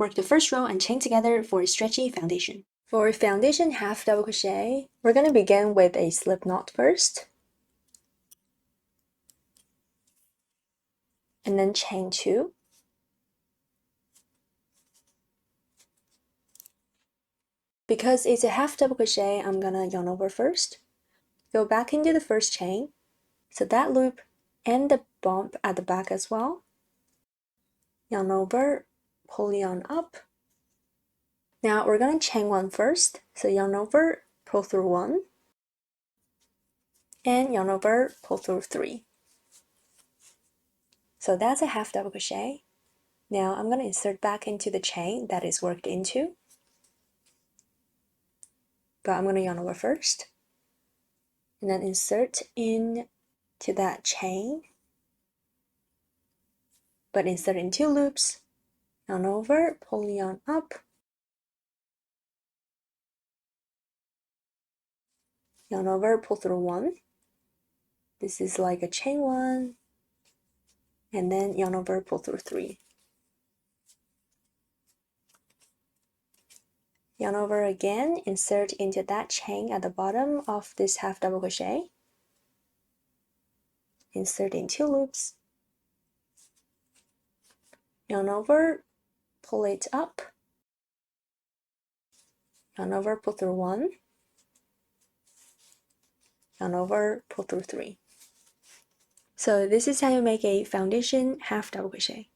Work the first row and chain together for a stretchy foundation. For foundation half double crochet, we're going to begin with a slip knot first. And then chain 2. Because it's a half double crochet, I'm going to yarn over first. Go back into the first chain. So that loop and the bump at the back as well. Yarn over, pull yarn up. Now we're going to chain 1 first. So yarn over, pull through 1. And yarn over, pull through 3. So that's a half double crochet. Now I'm going to insert back into the chain that is worked into. But I'm going to yarn over first. And then insert in to that chain. But insert in 2 loops. Yarn over, pull yarn up. Yarn over, pull through 1. This is like a chain 1. And then yarn over, pull through 3. Yarn over again, insert into that chain at the bottom of this half double crochet. Insert in 2 loops. Yarn over, pull it up. Yarn over, pull through 1. Yarn over, pull through 3. So this is how you make a foundation half double crochet.